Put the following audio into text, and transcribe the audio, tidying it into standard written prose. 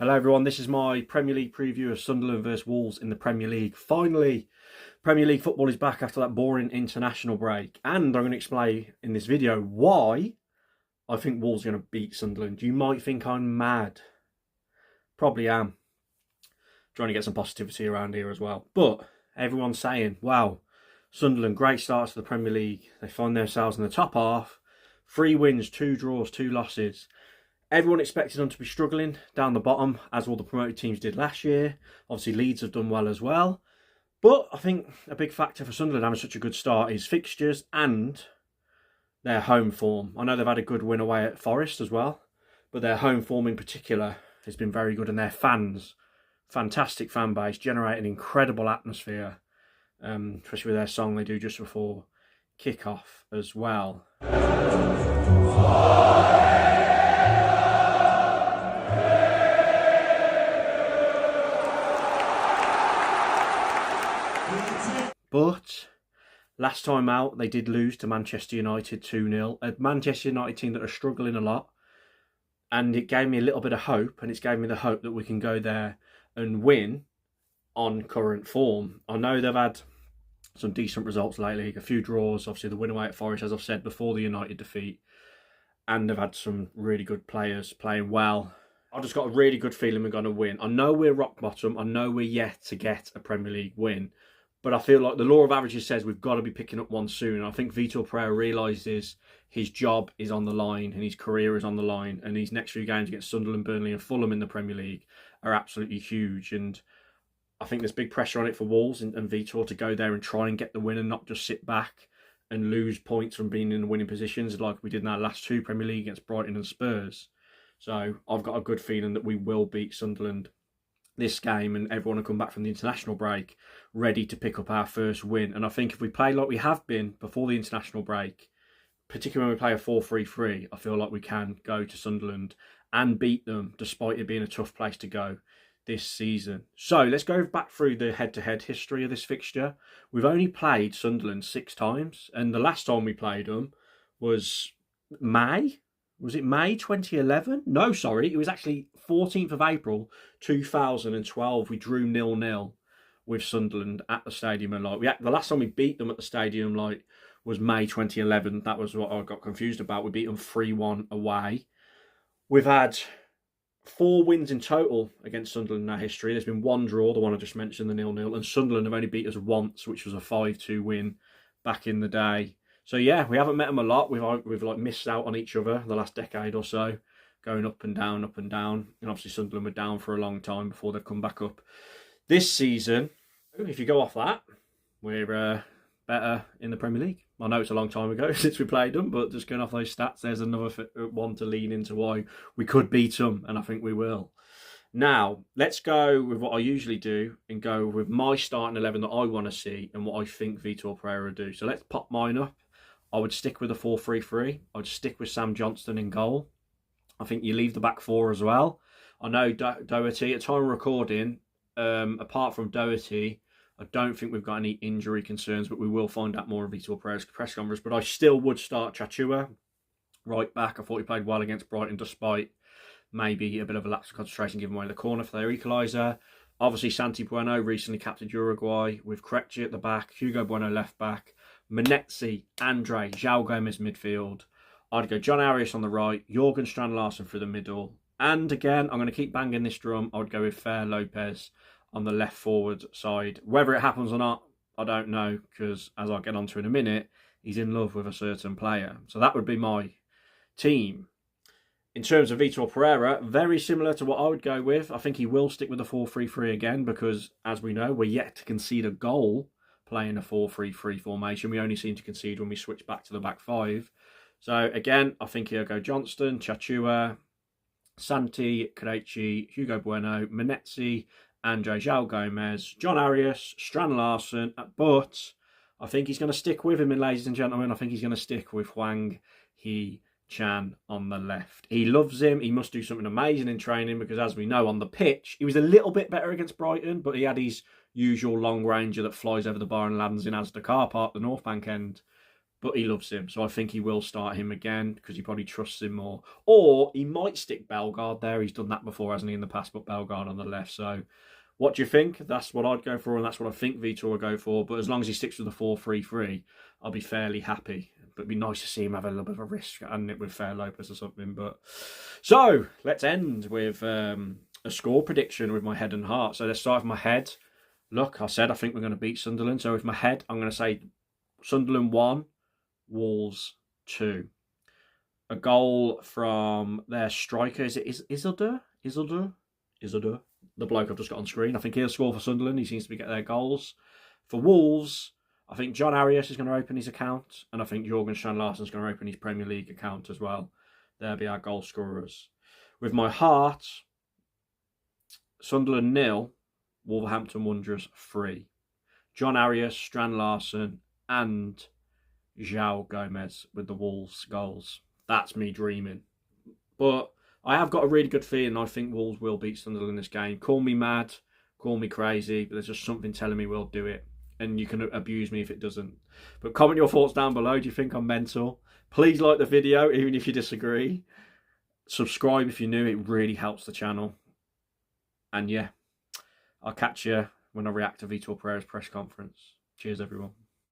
Hello everyone, this is my Premier League preview of Sunderland vs Wolves in the Premier League. Finally, Premier League football is back after that boring international break. And I'm going to explain in this video why I think Wolves are going to beat Sunderland. You might think I'm mad. Probably am. Trying to get some positivity around here as well. But everyone's saying, wow, Sunderland, great start to the Premier League. They find themselves in the top half. 3 wins, 2 draws, 2 losses. Everyone expected them to be struggling down the bottom, as all the promoted teams did last year. Obviously, Leeds have done well as well. But I think a big factor for Sunderland having such a good start is fixtures and their home form. I know they've had a good win away at Forest as well, but their home form in particular has been very good. And their fans, fantastic fan base, generate an incredible atmosphere, especially with their song they do just before kick-off as well. But last time out, they did lose to Manchester United 2-0. A Manchester United team that are struggling a lot. And it gave me a little bit of hope. And it's gave me the hope that we can go there and win on current form. I know they've had some decent results lately. A few draws. Obviously, the win away at Forest, as I've said before, the United defeat. And they've had some really good players playing well. I've just got a really good feeling we're going to win. I know we're rock bottom. I know we're yet to get a Premier League win. But I feel like the law of averages says we've got to be picking up one soon. I think Vitor Pereira realises his job is on the line and his career is on the line. And these next few games against Sunderland, Burnley and Fulham in the Premier League are absolutely huge. And I think there's big pressure on it for Wolves and Vitor to go there and try and get the win and not just sit back and lose points from being in the winning positions like we did in our last 2 Premier League against Brighton and Spurs. So I've got a good feeling that we will beat Sunderland this game, and everyone will come back from the international break ready to pick up our first win. And I think if we play like we have been before the international break, particularly when we play a 4-3-3, I feel like we can go to Sunderland and beat them despite it being a tough place to go this season. So let's go back through the head-to-head history of this fixture. We've only played Sunderland 6 times, and the last time we played them was May. Was it May 2011? No, sorry. It was actually 14th of April 2012. We drew 0-0 with Sunderland at the stadium. And the last time we beat them at the stadium was May 2011. That was what I got confused about. We beat them 3-1 away. We've had 4 wins in total against Sunderland in our history. There's been 1 draw, the one I just mentioned, the 0-0. And Sunderland have only beat us once, which was a 5-2 win back in the day. So yeah, we haven't met them a lot. We've missed out on each other the last decade or so, going up and down, up and down. And obviously Sunderland were down for a long time before they've come back up. This season, if you go off that, we're better in the Premier League. I know it's a long time ago since we played them, but just going off those stats, there's another one to lean into why we could beat them, and I think we will. Now, let's go with what I usually do and go with my starting 11 that I want to see and what I think Vitor Pereira will do. So let's pop mine up. I would stick with a 4-3-3. I'd stick with Sam Johnston in goal. I think you leave the back 4 as well. I know Doherty, at time of recording, apart from Doherty, I don't think we've got any injury concerns, but we will find out more of Vitor Pereira's press conference. But I still would start Chachua right back. I thought he played well against Brighton, despite maybe a bit of a lapse of concentration given away the corner for their equaliser. Obviously, Santi Bueno recently captained Uruguay with Kretschy at the back, Hugo Bueno left back, Manetzi, Andre, João Gomez midfield. I'd go John Arias on the right, Jorgen Strand-Larsen through the middle. And again, I'm going to keep banging this drum. I would go with Fer Lopez on the left forward side. Whether it happens or not, I don't know, because as I'll get onto in a minute, he's in love with a certain player. So that would be my team. In terms of Vitor Pereira, very similar to what I would go with. I think he will stick with the 4-3-3 again because, as we know, we're yet to concede a goal playing a 4-3-3 formation. We only seem to concede when we switch back to the back 5. So, again, I think he'll go Johnston, Chachua, Santi, Kretschy, Hugo Bueno, Manetzi, Andre, João Gomez, John Arias, Strand-Larsen. But I think he's going to stick with him, ladies and gentlemen. I think he's going to stick with Hwang Hee-chan on the left. He loves him. He must do something amazing in training because, as we know, on the pitch, he was a little bit better against Brighton, but he had his usual long ranger that flies over the bar and lands in Asda car park, the North Bank end. but he loves him. So I think he will start him again because he probably trusts him more. Or he might stick Bellegarde there. He's done that before, hasn't he, in the past, but Bellegarde on the left. So what do you think? That's what I'd go for, and that's what I think Vitor will go for. But as long as he sticks with the 4-3-3, I'll be fairly happy. But it'd be nice to see him have a little bit of a risk, and it with Fair Lopez or something. But so let's end with a score prediction with my head and heart. So let's start with my head. Look, I said I think we're going to beat Sunderland. So with my head, I'm going to say Sunderland 1, Wolves 2. A goal from their striker. Is it Isildur? The bloke I've just got on screen. I think he'll score for Sunderland. He seems to be getting their goals. For Wolves, I think John Arias is going to open his account, and I think Jorgen Strand Larsen's going to open his Premier League account as well. They'll be our goal scorers. With my heart, Sunderland 0, Wolverhampton Wanderers 3. John Arias, Strand Larsen, and João Gomez with the Wolves goals. That's me dreaming. But I have got a really good feeling I think Wolves will beat Sunderland in this game. Call me mad, call me crazy, but there's just something telling me we'll do it. And you can abuse me if it doesn't. But comment your thoughts down below. Do you think I'm mental? Please like the video, even if you disagree. Subscribe if you're new. It really helps the channel. And yeah, I'll catch you when I react to Vitor Pereira's press conference. Cheers, everyone.